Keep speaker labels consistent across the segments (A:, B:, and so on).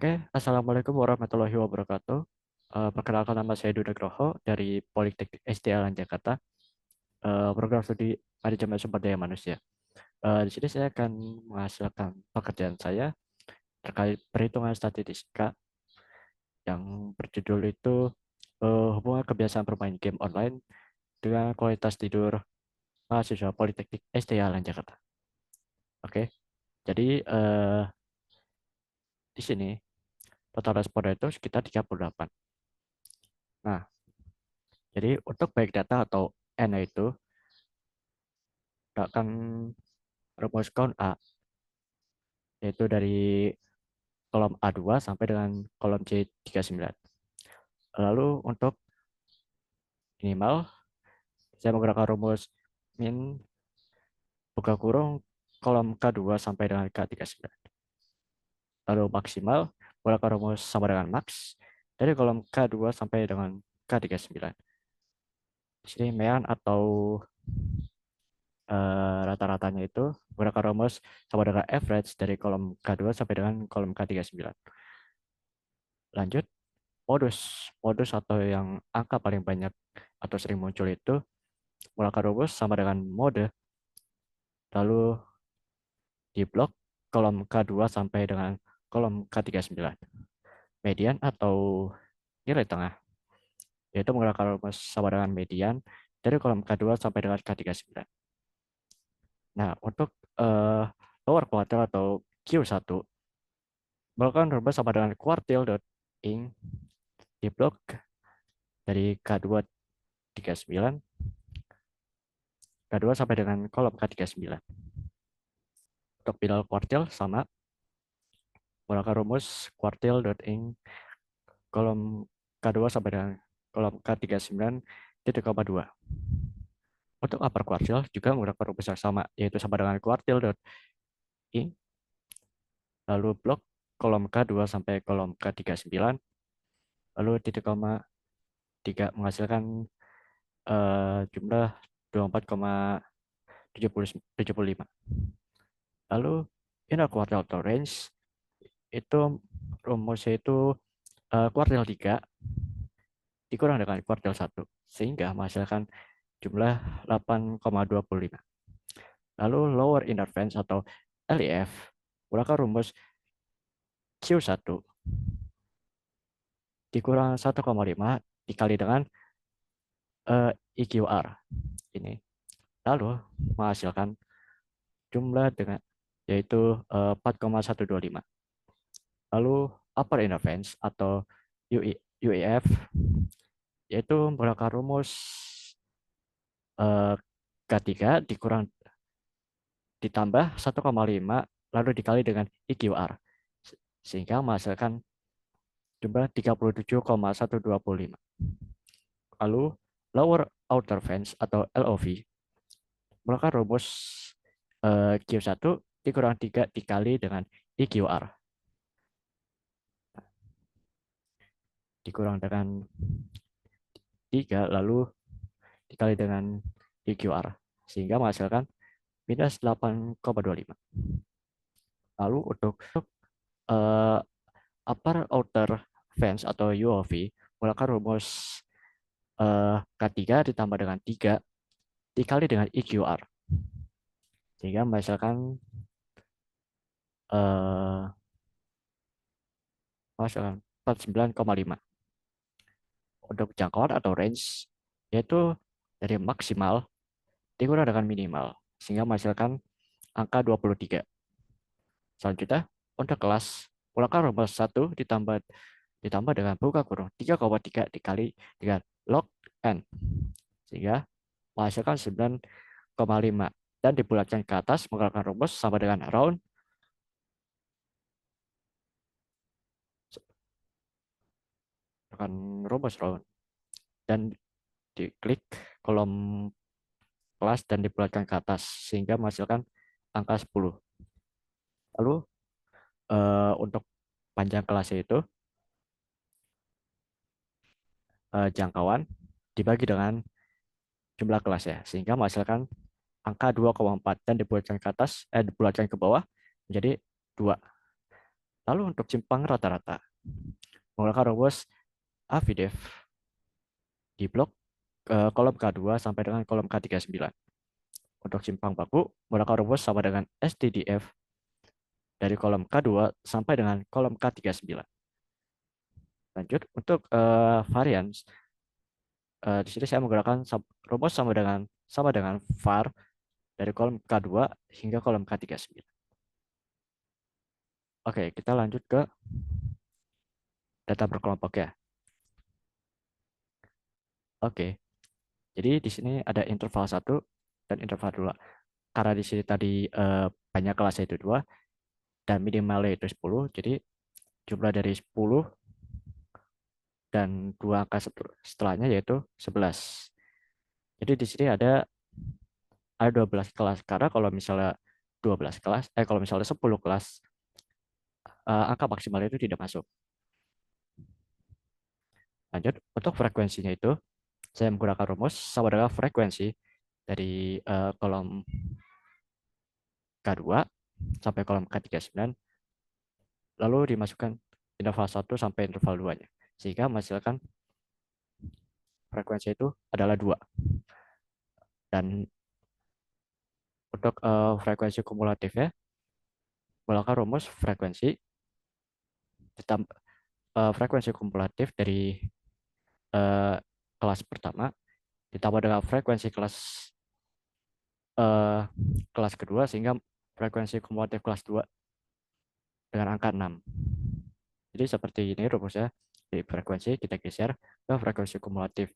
A: Oke, Assalamualaikum warahmatullahi wabarakatuh. Perkenalkan nama saya Duda Groho dari Politeknik SDA Jakarta, program studi manajemen sumber daya manusia. Di sini saya akan menghasilkan pekerjaan saya terkait perhitungan statistika yang berjudul itu hubungan kebiasaan bermain game online dengan kualitas tidur mahasiswa Politeknik SDA Jakarta. Oke, jadi di sini total responnya itu sekitar 38. Nah, jadi untuk baik data atau N itu akan rumus count A, yaitu dari kolom A2 sampai dengan kolom C39. Lalu untuk minimal, saya menggunakan rumus min buka kurung kolom K2 sampai dengan K39. Lalu maksimal, menggunakan rumus sama dengan max dari kolom K2 sampai dengan K39. Di sini mean atau rata-ratanya itu menggunakan rumus sama dengan average dari kolom K2 sampai dengan kolom K39. Lanjut, modus. Modus atau yang angka paling banyak atau sering muncul itu menggunakan rumus sama dengan mode, lalu di blok kolom K2 sampai dengan kolom K39. Median atau nilai tengah, yaitu menggunakan rumus sama dengan median dari kolom K2 sampai dengan K39. Nah, untuk eh, lower quartile atau Q1, menggunakan rumus sama dengan quartile.ing di blok dari K2 39, K2 sampai dengan kolom K39. Untuk middle quartile sama, menggunakan rumus quartile.ing kolom K2 sampai dengan kolom K39 titik koma 2. Untuk upper quartile juga menggunakan rumus yang sama, yaitu sama dengan quartile.ing, lalu blok kolom K2 sampai kolom K39, lalu titik koma 3 menghasilkan jumlah 24,75. Lalu inner quartile atau range itu rumusnya itu kuartil 3 dikurang dengan kuartil 1 sehingga menghasilkan jumlah 8,25. Lalu lower interference atau LEF menggunakan rumus Q1 dikurang 1,5 dikali dengan EQR ini. Lalu menghasilkan jumlah dengan yaitu 4,125. Lalu upper interference atau UEF yaitu menggunakan rumus K3 dikurang ditambah 1,5 lalu dikali dengan EQR sehingga menghasilkan jumlah 37,125. Lalu lower outer fence atau LOV menggunakan rumus Q1 dikurang 3 dikali dengan EQR dikurang dengan 3 lalu dikali dengan EQR sehingga menghasilkan minus 8,25. Lalu untuk uh, upper outer fence atau UOV menggunakan rumus K3 ditambah dengan 3 dikali dengan EQR sehingga menghasilkan uh, 49,5. Untuk jangkauan atau range yaitu dari maksimal dikurang dengan minimal sehingga menghasilkan angka 23. Selanjutnya untuk kelas menggunakan rumus 1 ditambah dengan buka kurung 3,3 dikali dengan log n sehingga menghasilkan 9,5 dan dibulatkan ke atas menggunakan rumus sama dengan round rumus round dan diklik kolom kelas dan dibulatkan ke atas sehingga menghasilkan angka 10. Lalu untuk panjang kelasnya itu jangkauan dibagi dengan jumlah kelasnya sehingga menghasilkan angka 2,4 dan dibulatkan ke atas dibulatkan ke bawah menjadi 2. Lalu untuk simpang rata-rata, menggunakan rumus AVDEF di blok kolom K2 sampai dengan kolom K39. Untuk simpang baku, menggunakan rumus sama dengan STDF dari kolom K2 sampai dengan kolom K39. Lanjut, untuk varians, di sini saya menggunakan rumus sama dengan var dari kolom K2 hingga kolom K39. Oke, kita lanjut ke data berkelompok ya. Oke, jadi di sini ada interval 1 dan interval 2. Karena di sini tadi banyak kelasnya itu 2 dan minimalnya itu 10, jadi jumlah dari 10 dan dua angka setelahnya yaitu 11. Jadi di sini ada 12 kelas. Karena kalau misalnya 12 kelas, kalau misalnya 10 kelas, angka maksimal itu tidak masuk. Lanjut, untuk frekuensinya itu, saya menggunakan rumus sama dengan frekuensi dari kolom K2 sampai kolom K39, lalu dimasukkan interval 1 sampai interval 2-nya. Sehingga menghasilkan frekuensi itu adalah 2. Dan untuk frekuensi kumulatifnya, menggunakan rumus ditambah frekuensi kumulatif dari eh, kelas pertama ditambah dengan frekuensi eh, kelas kedua sehingga frekuensi kumulatif kelas 2 dengan angka 6. Jadi seperti ini rumusnya. Di frekuensi kita geser ke frekuensi kumulatif.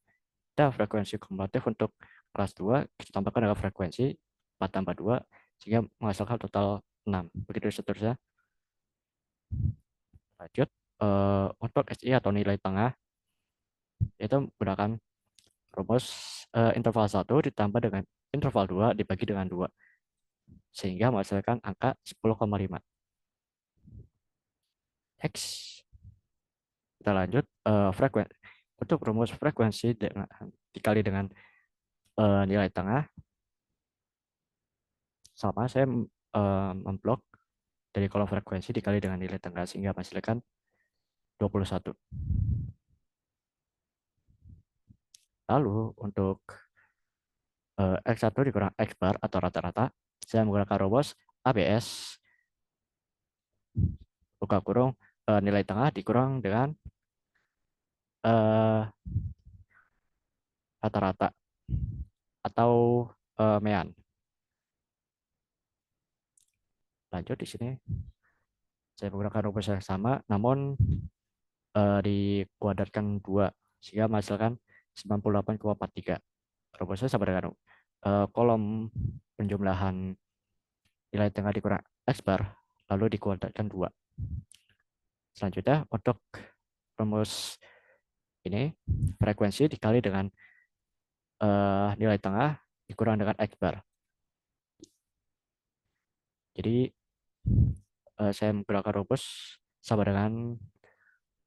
A: Dan frekuensi kumulatif untuk kelas 2 kita tambahkan dengan frekuensi 4 tambah 2 sehingga menghasilkan total 6. Begitu seterusnya. Lanjut, untuk SI atau nilai tengah itu menggunakan rumus interval 1 ditambah dengan interval 2 dibagi dengan 2 sehingga menghasilkan angka 10,5. X. Kita lanjut, frekuensi. Untuk rumus frekuensi dikali dengan nilai tengah, sama saya memblok dari kolom frekuensi dikali dengan nilai tengah sehingga menghasilkan 21. Lalu untuk X1 dikurang X bar atau rata-rata, saya menggunakan rumus ABS buka kurung nilai tengah dikurang dengan eh, rata-rata atau mean. Lanjut di sini saya menggunakan rumus yang sama, namun dikuadratkan 2 sehingga menghasilkan 98,43. Rumusnya sama dengan kolom penjumlahan nilai tengah dikurang X bar lalu dikuadratkan 2. Selanjutnya untuk rumus ini frekuensi dikali dengan nilai tengah dikurang dengan X bar. Jadi saya menggunakan rumus sama dengan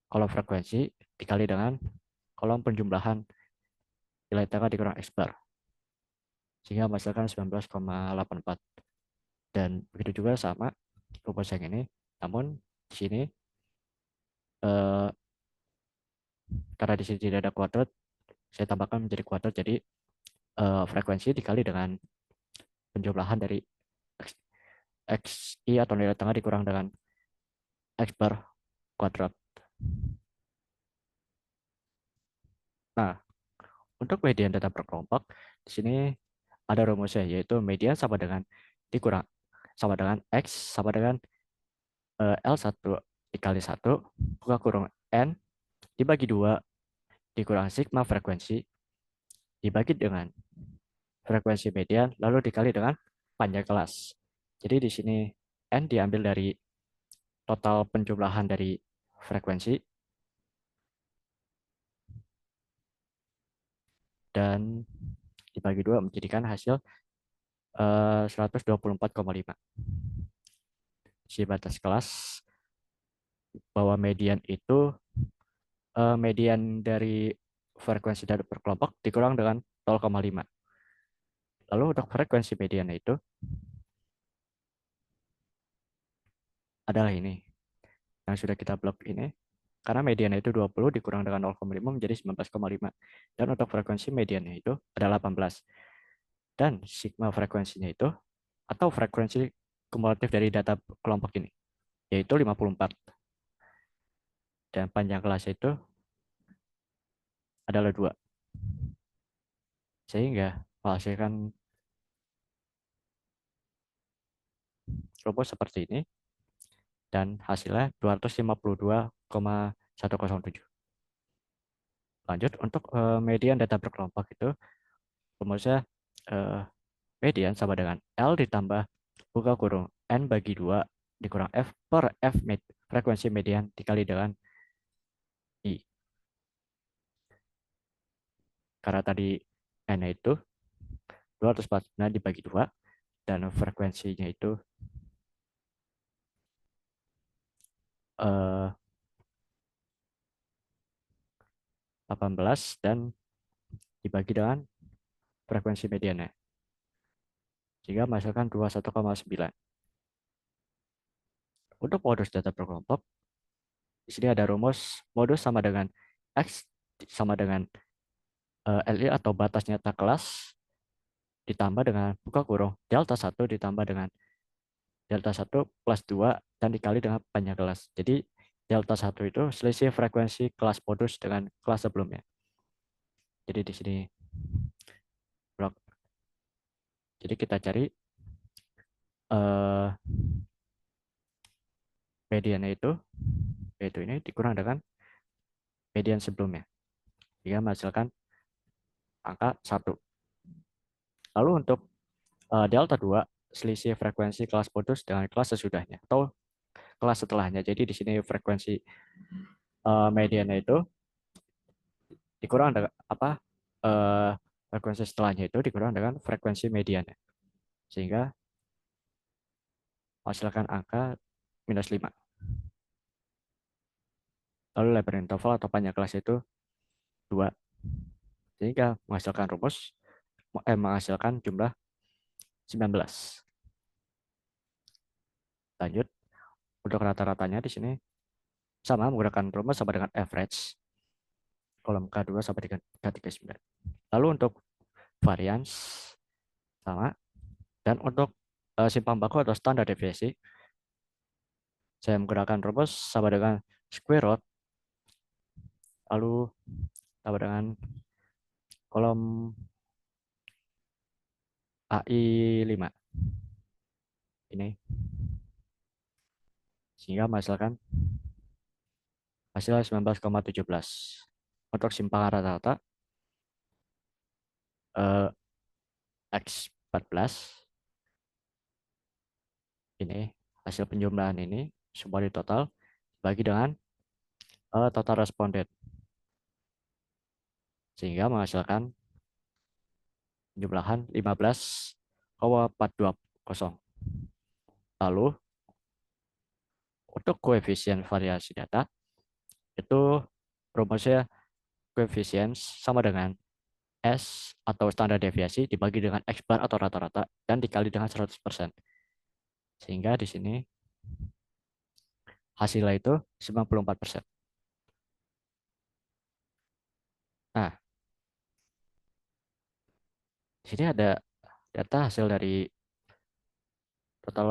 A: kolom frekuensi dikali dengan kolom penjumlahan nilai tengah dikurang X bar sehingga menghasilkan 19,84. Dan begitu juga sama rumus yang ini, namun di sini eh, karena di sini tidak ada kuadrat, saya tambahkan menjadi kuadrat, jadi frekuensi dikali dengan penjumlahan dari XI atau nilai tengah dikurang dengan X bar kuadrat. Nah, untuk median data berkelompok, di sini ada rumusnya, yaitu median sama dengan dikurang sama dengan X sama dengan L1 dikali 1 buka kurung N dibagi 2 dikurang sigma frekuensi dibagi dengan frekuensi median lalu dikali dengan panjang kelas. Jadi di sini N diambil dari total penjumlahan dari frekuensi dan dibagi 2 menjadikan hasil 124,5. Si batas kelas bahwa median itu median dari frekuensi dari berkelompok dikurang dengan 0,5. Lalu untuk frekuensi median itu adalah ini. yang sudah kita blok ini, karena mediannya itu 20 dikurang dengan 0,5 menjadi 19,5. Dan untuk frekuensi mediannya itu adalah 18. Dan sigma frekuensinya itu, atau frekuensi kumulatif dari data kelompok ini, yaitu 54. Dan panjang kelas itu adalah 2. Sehingga menghasilkan rumus seperti ini, dan hasilnya 252,107. Lanjut, untuk median data berkelompok itu, rumusnya median sama dengan L ditambah buka kurung N bagi 2 dikurang F per F frekuensi median dikali dengan I. Karena tadi N itu 249 dibagi 2 dan frekuensinya itu 18 dan dibagi dengan frekuensi mediannya. Sehingga menghasilkan 21,9. Untuk modus data berkelompok, di sini ada rumus modus sama dengan X sama dengan LI atau batas nyata kelas ditambah dengan buka kurung delta 1 ditambah dengan delta 1 plus 2 dan dikali dengan panjang kelas. Jadi delta 1 itu selisih frekuensi kelas modus dengan kelas sebelumnya. Jadi di sini blok. Jadi kita cari eh, mediannya itu, yaitu ini dikurang dengan median sebelumnya. Sehingga menghasilkan angka 1. Lalu untuk delta 2 selisih frekuensi kelas modus dengan kelas sesudahnya atau kelas setelahnya. Jadi di sini frekuensi mediannya itu dikurang dengan apa frekuensi setelahnya itu dikurang dengan frekuensi mediannya. Sehingga menghasilkan angka -5. Lalu lebar interval atau panjang kelas itu 2. Sehingga menghasilkan jumlah 19. Lanjut, untuk rata-ratanya di sini sama menggunakan rumus sama dengan average kolom K2 sampai dengan K39. Lalu untuk varians sama, dan untuk simpang baku atau standar deviasi saya menggunakan rumus sama dengan square root lalu sama dengan kolom AI5 ini, sehingga menghasilkan hasil 19,17. Untuk simpangan rata-rata X14 ini hasil penjumlahan ini semua di total bagi dengan total responden, sehingga menghasilkan jumlahan 15,420. Lalu untuk koefisien variasi data itu rumusnya koefisien sama dengan S atau standar deviasi dibagi dengan X bar atau rata-rata dan dikali dengan 100%. Sehingga di sini hasilnya itu 94%. Nah, di sini ada data hasil dari total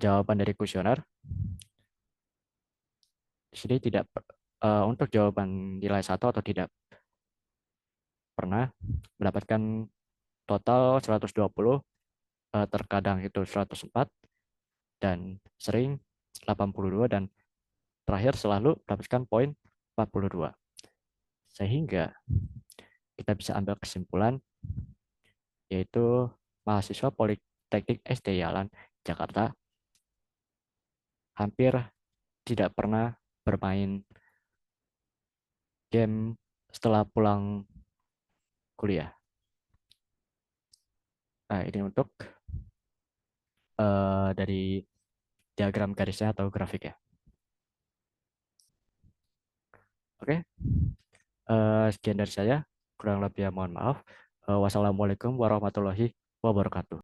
A: jawaban dari kuesioner. Di sini tidak untuk jawaban nilai 1 atau tidak pernah mendapatkan total 120, terkadang itu 104 dan sering 82 dan terakhir selalu mendapatkan poin 42. Sehingga kita bisa ambil kesimpulan yaitu mahasiswa Politeknik SD Yalan Jakarta hampir tidak pernah bermain game setelah pulang kuliah. Nah, ini untuk dari diagram garisnya atau grafik ya. Oke, sekian dari saya. Kurang lebih mohon maaf. Wassalamualaikum warahmatullahi wabarakatuh.